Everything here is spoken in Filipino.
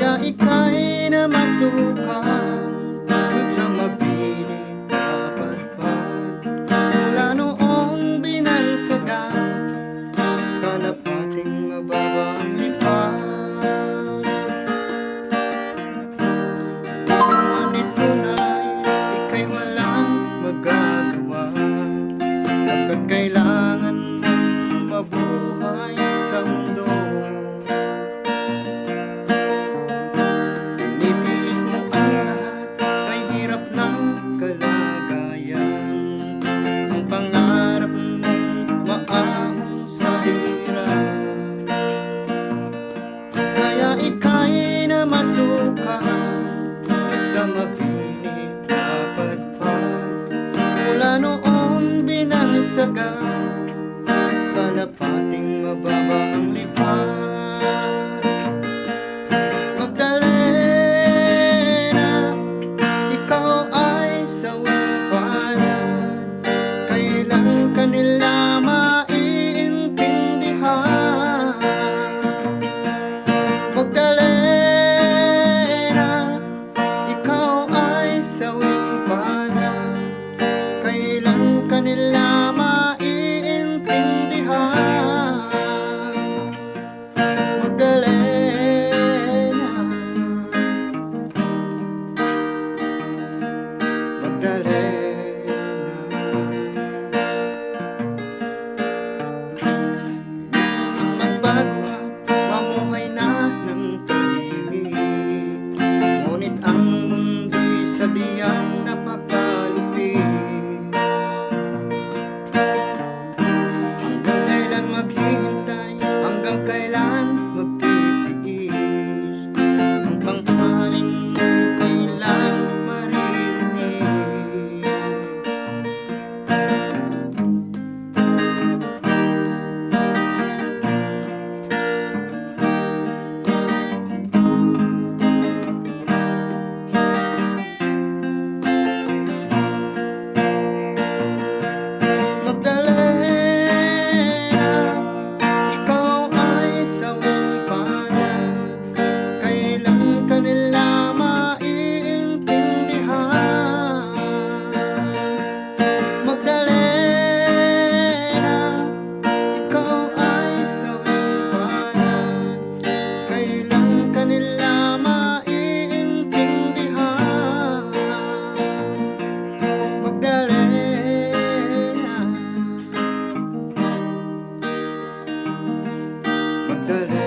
Kaya ika'y na masukan sa mabiling kapatpad. Mula noong binansagan, kalapating mababa ang lipad. Ngunit tunay, ika'y walang magagawa, hanggat kailangan mong mabuhay sa mundo. Tinitiis mo ang lahat, kay hirap ng kalagayan. Ang pangarap mong maahon sa hirap, kaya ika'y na masukan sa mabiling kapatpad. Mula noong binansagan, kalapating mababa ang lipad. Magdalena, ikaw ay sawing palad, kailan ka nila maiintindihan? Magdalena, ikaw ay sawing palad, kailan ka nila maiintindihan? Magdalena, Magdalena. Magbago at mamuhay na ng tahimik, ngunit ang mundo'y sadyang napakalupit. Hanggang kailan maghihintay, hanggang kailan magtitiis, ang panghaling mong kailan maririnig. Magdalena, ikaw ay sawing palad, kailan ka nila maiintindihan? Magdalena, ikaw ay sawing palad, kailan ka nila maiintindihan? Magdalena, Magdalena.